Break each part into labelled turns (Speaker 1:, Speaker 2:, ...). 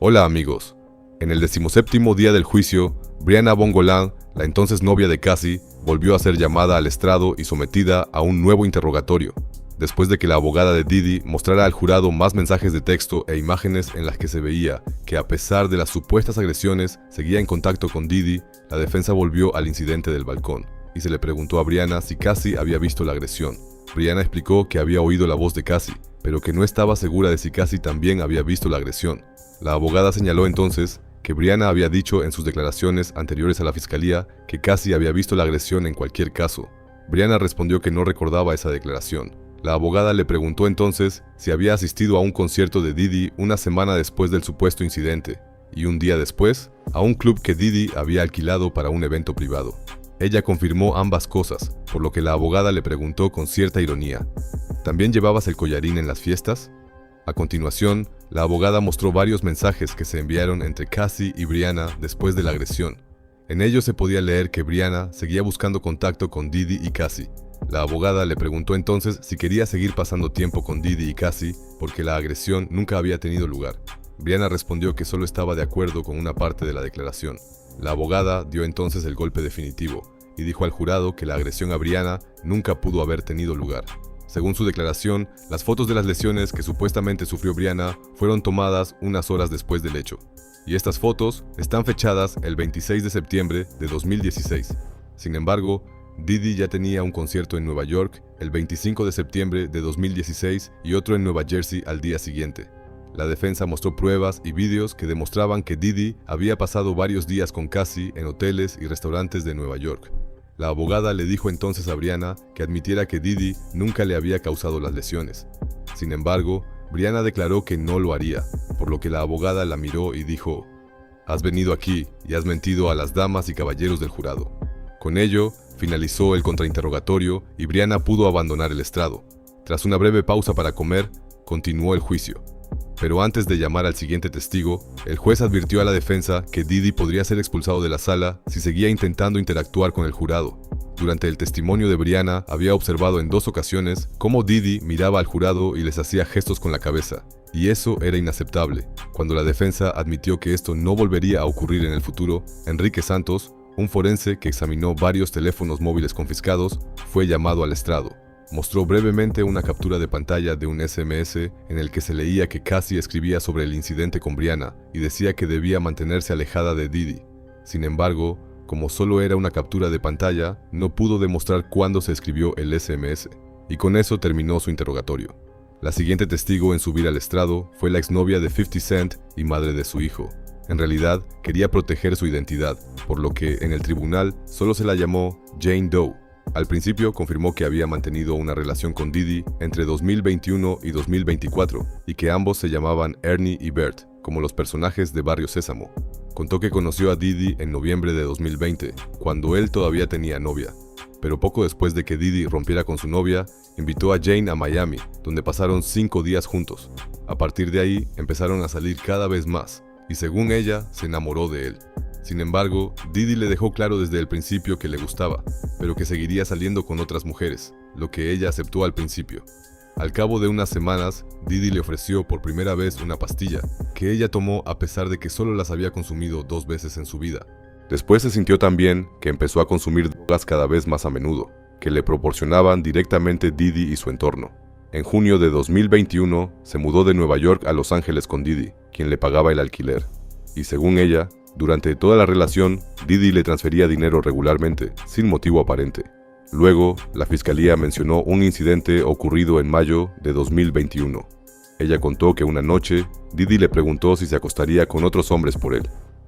Speaker 1: Hola amigos. En el 17º día del juicio, Brianna Bongolan, la entonces novia de Cassie, volvió a ser llamada al estrado y sometida a un nuevo interrogatorio, después de que la abogada de Diddy mostrara al jurado más mensajes de texto e imágenes en las que se veía que, a pesar de las supuestas agresiones, seguía en contacto con Diddy. La defensa volvió al incidente del balcón y se le preguntó a Brianna si Cassie había visto la agresión. Brianna explicó que había oído la voz de Cassie, pero que no estaba segura de si Cassie también había visto la agresión. La abogada señaló entonces que Brianna había dicho en sus declaraciones anteriores a la fiscalía que Cassie había visto la agresión en cualquier caso. Brianna respondió que no recordaba esa declaración. La abogada le preguntó entonces si había asistido a un concierto de Diddy una semana después del supuesto incidente, y un día después, a un club que Diddy había alquilado para un evento privado. Ella confirmó ambas cosas, por lo que la abogada le preguntó con cierta ironía: ¿también llevabas el collarín en las fiestas? A continuación, la abogada mostró varios mensajes que se enviaron entre Cassie y Brianna después de la agresión. En ellos se podía leer que Brianna seguía buscando contacto con Diddy y Cassie. La abogada le preguntó entonces si quería seguir pasando tiempo con Diddy y Cassie porque la agresión nunca había tenido lugar. Brianna respondió que solo estaba de acuerdo con una parte de la declaración. La abogada dio entonces el golpe definitivo y dijo al jurado que la agresión a Brianna nunca pudo haber tenido lugar. Según su declaración, las fotos de las lesiones que supuestamente sufrió Brianna fueron tomadas unas horas después del hecho, y estas fotos están fechadas el 26 de septiembre de 2016. Sin embargo, Diddy ya tenía un concierto en Nueva York el 25 de septiembre de 2016 y otro en Nueva Jersey al día siguiente. La defensa mostró pruebas y vídeos que demostraban que Diddy había pasado varios días con Cassie en hoteles y restaurantes de Nueva York. La abogada le dijo entonces a Brianna que admitiera que Diddy nunca le había causado las lesiones. Sin embargo, Brianna declaró que no lo haría, por lo que la abogada la miró y dijo: «Has venido aquí y has mentido a las damas y caballeros del jurado». Con ello, finalizó el contrainterrogatorio y Brianna pudo abandonar el estrado. Tras una breve pausa para comer, continuó el juicio. Pero antes de llamar al siguiente testigo, el juez advirtió a la defensa que Diddy podría ser expulsado de la sala si seguía intentando interactuar con el jurado. Durante el testimonio de Brianna, había observado en 2 ocasiones cómo Diddy miraba al jurado y les hacía gestos con la cabeza, y eso era inaceptable. Cuando la defensa admitió que esto no volvería a ocurrir en el futuro, Enrique Santos, un forense que examinó varios teléfonos móviles confiscados, fue llamado al estrado. Mostró brevemente una captura de pantalla de un SMS en el que se leía que Cassie escribía sobre el incidente con Brianna y decía que debía mantenerse alejada de Diddy. Sin embargo, como solo era una captura de pantalla, no pudo demostrar cuándo se escribió el SMS, y con eso terminó su interrogatorio. La siguiente testigo en subir al estrado fue la exnovia de 50 Cent y madre de su hijo. En realidad, quería proteger su identidad, por lo que en el tribunal solo se la llamó Jane Doe. Al principio confirmó que había mantenido una relación con Diddy entre 2021 y 2024 y que ambos se llamaban Ernie y Bert, como los personajes de Barrio Sésamo. Contó que conoció a Diddy en noviembre de 2020, cuando él todavía tenía novia. Pero poco después de que Diddy rompiera con su novia, invitó a Jane a Miami, donde pasaron 5 días juntos. A partir de ahí, empezaron a salir cada vez más, y según ella, se enamoró de él. Sin embargo, Diddy le dejó claro desde el principio que le gustaba, pero que seguiría saliendo con otras mujeres, lo que ella aceptó al principio. Al cabo de unas semanas, Diddy le ofreció por primera vez una pastilla, que ella tomó a pesar de que solo las había consumido 2 veces en su vida. Después se sintió tan bien que empezó a consumir drogas cada vez más a menudo, que le proporcionaban directamente Diddy y su entorno. En junio de 2021, se mudó de Nueva York a Los Ángeles con Diddy, quien le pagaba el alquiler. Y según ella, durante toda la relación, Diddy le transfería dinero regularmente, sin motivo aparente. Luego, la fiscalía mencionó un incidente ocurrido en mayo de 2021. Ella contó que una noche, Diddy le preguntó si se acostaría con otros hombres por él.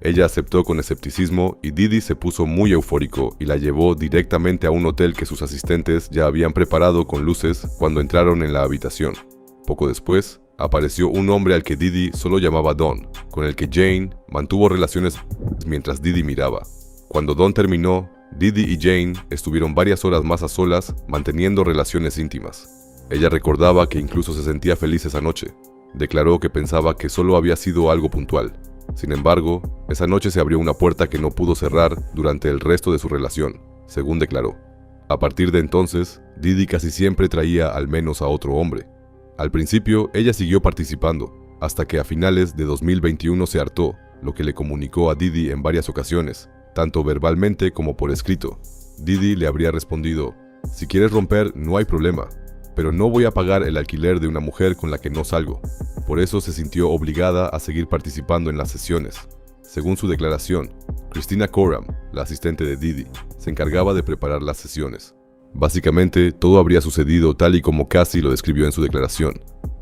Speaker 1: Ella aceptó con escepticismo y Diddy se puso muy eufórico y la llevó directamente a un hotel que sus asistentes ya habían preparado con luces cuando entraron en la habitación. Poco después, apareció un hombre al que Diddy solo llamaba Don, con el que Jane mantuvo relaciones mientras Diddy miraba. Cuando Don terminó, Diddy y Jane estuvieron varias horas más a solas, manteniendo relaciones íntimas. Ella recordaba que incluso se sentía feliz esa noche. Declaró que pensaba que solo había sido algo puntual. Sin embargo, esa noche se abrió una puerta que no pudo cerrar durante el resto de su relación, según declaró. A partir de entonces, Diddy casi siempre traía al menos a otro hombre. Al principio, ella siguió participando, hasta que a finales de 2021 se hartó, lo que le comunicó a Didi en varias ocasiones, tanto verbalmente como por escrito. Didi le habría respondido: si quieres romper, no hay problema, pero no voy a pagar el alquiler de una mujer con la que no salgo. Por eso se sintió obligada a seguir participando en las sesiones. Según su declaración, Christina Coram, la asistente de Didi, se encargaba de preparar las sesiones. Básicamente, todo habría sucedido tal y como Cassie lo describió en su declaración.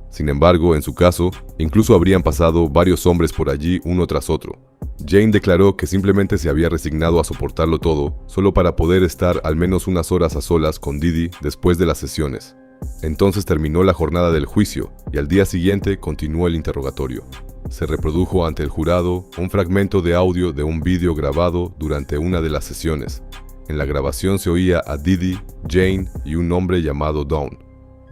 Speaker 1: Sin embargo, en su caso, incluso habrían pasado varios hombres por allí uno tras otro. Jane declaró que simplemente se había resignado a soportarlo todo, solo para poder estar al menos unas horas a solas con Didi después de las sesiones. Entonces terminó la jornada del juicio y al día siguiente continuó el interrogatorio. Se reprodujo ante el jurado un fragmento de audio de un vídeo grabado durante una de las sesiones. En la grabación se oía a Didi, Jane y un hombre llamado Dawn.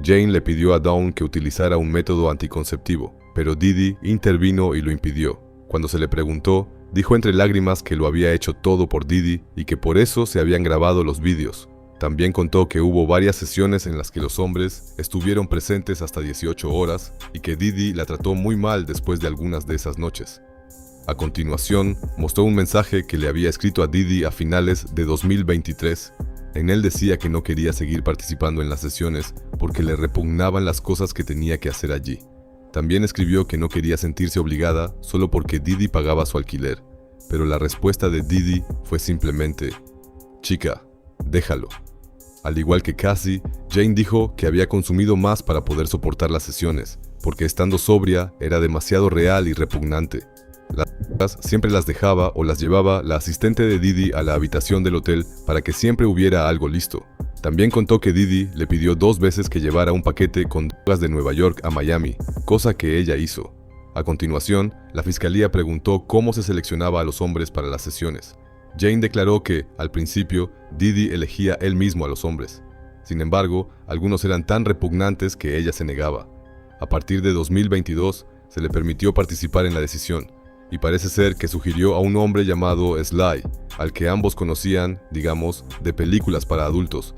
Speaker 1: Jane le pidió a Dawn que utilizara un método anticonceptivo, pero Didi intervino y lo impidió. Cuando se le preguntó, dijo entre lágrimas que lo había hecho todo por Didi y que por eso se habían grabado los vídeos. También contó que hubo varias sesiones en las que los hombres estuvieron presentes hasta 18 horas y que Didi la trató muy mal después de algunas de esas noches. A continuación, mostró un mensaje que le había escrito a Didi a finales de 2023. En él decía que no quería seguir participando en las sesiones porque le repugnaban las cosas que tenía que hacer allí. También escribió que no quería sentirse obligada solo porque Didi pagaba su alquiler, pero la respuesta de Didi fue simplemente: chica, déjalo. Al igual que Cassie, Jane dijo que había consumido más para poder soportar las sesiones, porque estando sobria era demasiado real y repugnante. Las siempre las dejaba o las llevaba la asistente de Didi a la habitación del hotel para que siempre hubiera algo listo. También contó que Didi le pidió 2 veces que llevara un paquete con drogas de Nueva York a Miami, cosa que ella hizo. A continuación, la fiscalía preguntó cómo se seleccionaba a los hombres para las sesiones. Jane declaró que, al principio, Didi elegía él mismo a los hombres. Sin embargo, algunos eran tan repugnantes que ella se negaba. A partir de 2022, se le permitió participar en la decisión, y parece ser que sugirió a un hombre llamado Sly, al que ambos conocían, digamos, de películas para adultos.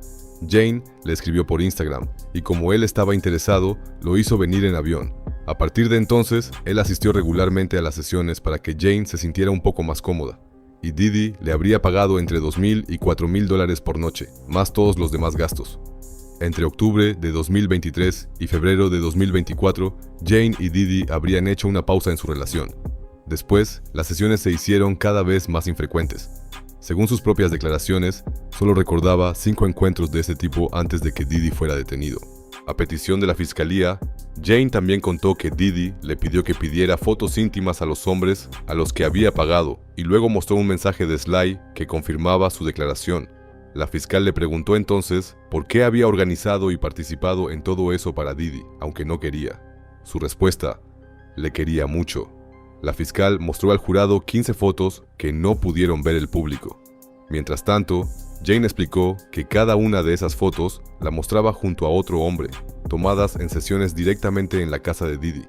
Speaker 1: Jane le escribió por Instagram, y como él estaba interesado, lo hizo venir en avión. A partir de entonces, él asistió regularmente a las sesiones para que Jane se sintiera un poco más cómoda, y Didi le habría pagado entre $2,000 y $4,000 por noche, más todos los demás gastos. Entre octubre de 2023 y febrero de 2024, Jane y Didi habrían hecho una pausa en su relación. Después, las sesiones se hicieron cada vez más infrecuentes. Según sus propias declaraciones, solo recordaba 5 encuentros de ese tipo antes de que Didi fuera detenido. A petición de la fiscalía, Jane también contó que Didi le pidió que pidiera fotos íntimas a los hombres a los que había pagado y luego mostró un mensaje de Sly que confirmaba su declaración. La fiscal le preguntó entonces por qué había organizado y participado en todo eso para Didi, aunque no quería. Su respuesta: le quería mucho. La fiscal mostró al jurado 15 fotos que no pudieron ver el público. Mientras tanto, Jane explicó que cada una de esas fotos la mostraba junto a otro hombre, tomadas en sesiones directamente en la casa de Didi.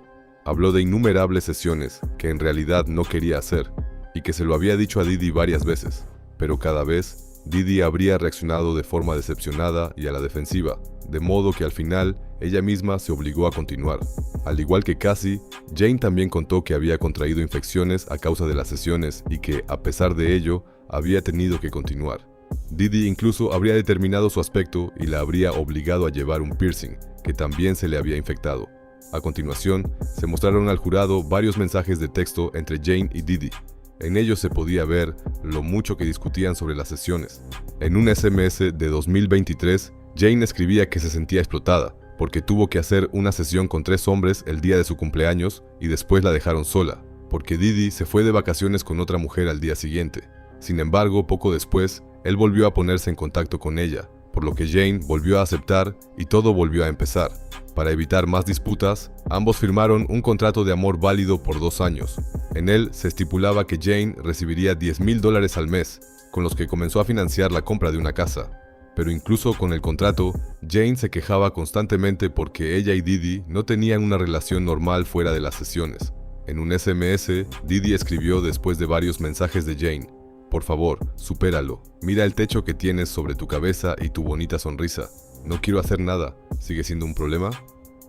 Speaker 1: Habló de innumerables sesiones que en realidad no quería hacer y que se lo había dicho a Didi varias veces, pero cada vez Didi habría reaccionado de forma decepcionada y a la defensiva, de modo que al final ella misma se obligó a continuar. Al igual que Cassie, Jane también contó que había contraído infecciones a causa de las sesiones y que, a pesar de ello, había tenido que continuar. Didi incluso habría determinado su aspecto y la habría obligado a llevar un piercing, que también se le había infectado. A continuación, se mostraron al jurado varios mensajes de texto entre Jane y Didi. En ellos se podía ver lo mucho que discutían sobre las sesiones. En un SMS de 2023, Jane escribía que se sentía explotada, porque tuvo que hacer una sesión con 3 hombres el día de su cumpleaños y después la dejaron sola, porque Didi se fue de vacaciones con otra mujer al día siguiente. Sin embargo, poco después, él volvió a ponerse en contacto con ella, por lo que Jane volvió a aceptar y todo volvió a empezar. Para evitar más disputas, ambos firmaron un contrato de amor válido por 2 años. En él se estipulaba que Jane recibiría $10,000 al mes, con los que comenzó a financiar la compra de una casa. Pero incluso con el contrato, Jane se quejaba constantemente porque ella y Didi no tenían una relación normal fuera de las sesiones. En un SMS, Didi escribió después de varios mensajes de Jane: por favor, supéralo. Mira el techo que tienes sobre tu cabeza y tu bonita sonrisa. No quiero hacer nada. ¿Sigue siendo un problema?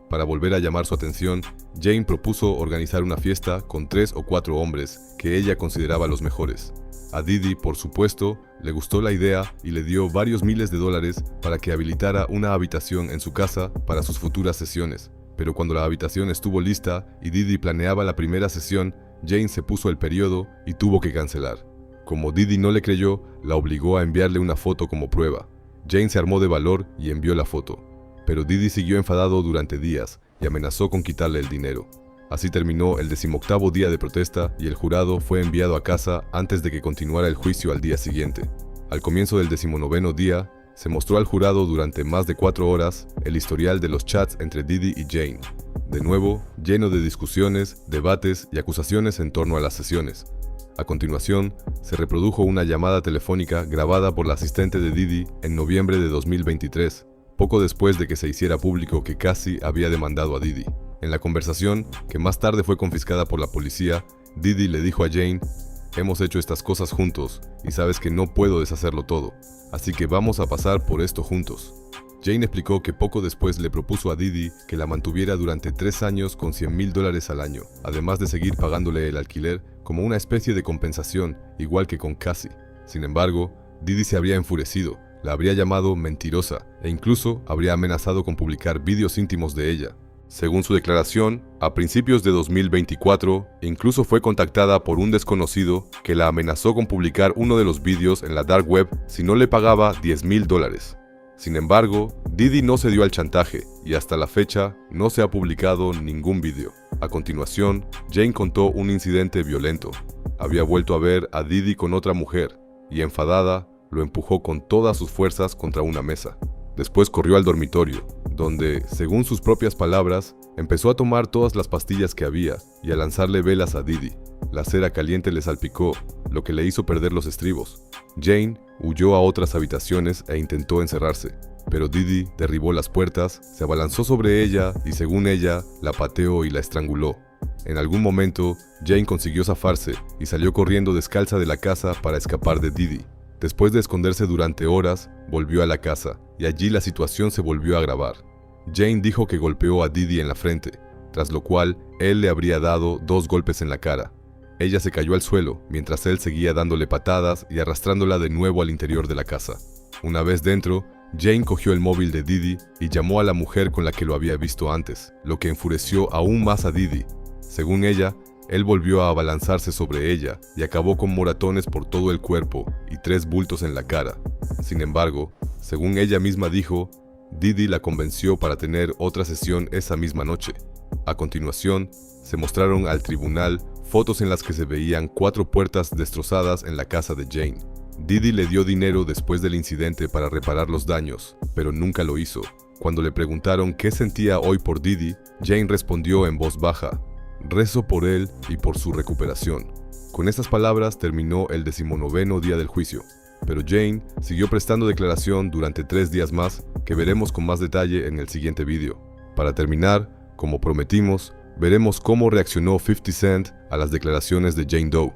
Speaker 1: Para volver a llamar su atención, Jane propuso organizar una fiesta con 3 o 4 hombres que ella consideraba los mejores. A Didi, por supuesto, le gustó la idea y le dio varios miles de dólares para que habilitara una habitación en su casa para sus futuras sesiones. Pero cuando la habitación estuvo lista y Didi planeaba la primera sesión, Jane se puso el periodo y tuvo que cancelar. Como Didi no le creyó, la obligó a enviarle una foto como prueba. Jane se armó de valor y envió la foto. Pero Didi siguió enfadado durante días y amenazó con quitarle el dinero. Así terminó el 18º día de protesta y el jurado fue enviado a casa antes de que continuara el juicio al día siguiente. Al comienzo del 19º día, se mostró al jurado durante más de 4 horas el historial de los chats entre Didi y Jane. De nuevo, lleno de discusiones, debates y acusaciones en torno a las sesiones. A continuación, se reprodujo una llamada telefónica grabada por la asistente de Didi en noviembre de 2023, poco después de que se hiciera público que Cassie había demandado a Didi. En la conversación, que más tarde fue confiscada por la policía, Didi le dijo a Jane: «Hemos hecho estas cosas juntos y sabes que no puedo deshacerlo todo, así que vamos a pasar por esto juntos». Jane explicó que poco después le propuso a Didi que la mantuviera durante 3 años con $100,000 al año, además de seguir pagándole el alquiler como una especie de compensación, igual que con Cassie. Sin embargo, Didi se habría enfurecido, la habría llamado mentirosa e incluso habría amenazado con publicar vídeos íntimos de ella. Según su declaración, a principios de 2024, incluso fue contactada por un desconocido que la amenazó con publicar uno de los vídeos en la dark web si no le pagaba $10,000. Sin embargo, Didi no cedió al chantaje y hasta la fecha no se ha publicado ningún vídeo. A continuación, Jane contó un incidente violento. Había vuelto a ver a Didi con otra mujer y, enfadada, lo empujó con todas sus fuerzas contra una mesa. Después corrió al dormitorio, donde, según sus propias palabras, empezó a tomar todas las pastillas que había y a lanzarle velas a Didi. La cera caliente le salpicó, lo que le hizo perder los estribos. Jane huyó a otras habitaciones e intentó encerrarse, pero Didi derribó las puertas, se abalanzó sobre ella y, según ella, la pateó y la estranguló. En algún momento, Jane consiguió zafarse y salió corriendo descalza de la casa para escapar de Didi. Después de esconderse durante horas, volvió a la casa y allí la situación se volvió a agravar. Jane dijo que golpeó a Didi en la frente, tras lo cual él le habría dado 2 golpes en la cara. Ella se cayó al suelo mientras él seguía dándole patadas y arrastrándola de nuevo al interior de la casa. Una vez dentro, Jane cogió el móvil de Didi y llamó a la mujer con la que lo había visto antes, lo que enfureció aún más a Didi. Según ella, él volvió a abalanzarse sobre ella y acabó con moratones por todo el cuerpo y 3 bultos en la cara. Sin embargo, según ella misma dijo, Didi la convenció para tener otra sesión esa misma noche. A continuación, se mostraron al tribunal fotos en las que se veían 4 puertas destrozadas en la casa de Jane. Didi le dio dinero después del incidente para reparar los daños, pero nunca lo hizo. Cuando le preguntaron qué sentía hoy por Didi, Jane respondió en voz baja: «Rezo por él y por su recuperación». Con estas palabras terminó el 19º día del juicio, pero Jane siguió prestando declaración durante 3 días más, que veremos con más detalle en el siguiente vídeo. Para terminar, como prometimos, veremos cómo reaccionó 50 Cent a las declaraciones de Jane Doe.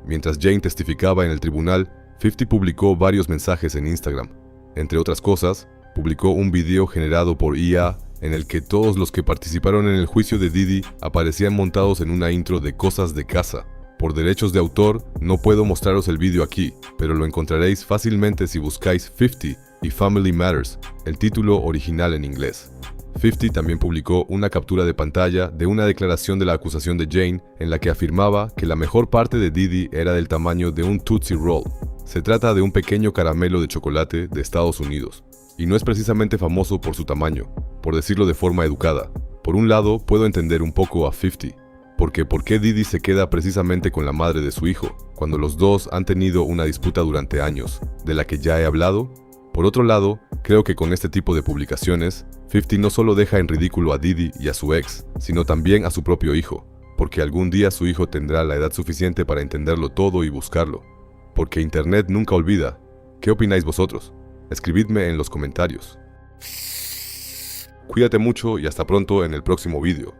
Speaker 1: Mientras Jane testificaba en el tribunal, 50 publicó varios mensajes en Instagram. Entre otras cosas, publicó un video generado por IA en el que todos los que participaron en el juicio de Didi aparecían montados en una intro de cosas de casa. Por derechos de autor, no puedo mostraros el vídeo aquí, pero lo encontraréis fácilmente si buscáis 50 y Family Matters, el título original en inglés. 50 también publicó una captura de pantalla de una declaración de la acusación de Jane en la que afirmaba que la mejor parte de Didi era del tamaño de un Tootsie Roll. Se trata de un pequeño caramelo de chocolate de Estados Unidos, y no es precisamente famoso por su tamaño, por decirlo de forma educada. Por un lado, puedo entender un poco a 50, porque ¿por qué Didi se queda precisamente con la madre de su hijo, cuando los dos han tenido una disputa durante años, de la que ya he hablado? Por otro lado, creo que con este tipo de publicaciones, 50 no solo deja en ridículo a Didi y a su ex, sino también a su propio hijo, porque algún día su hijo tendrá la edad suficiente para entenderlo todo y buscarlo. Porque Internet nunca olvida. ¿Qué opináis vosotros? Escribidme en los comentarios. Cuídate mucho y hasta pronto en el próximo vídeo.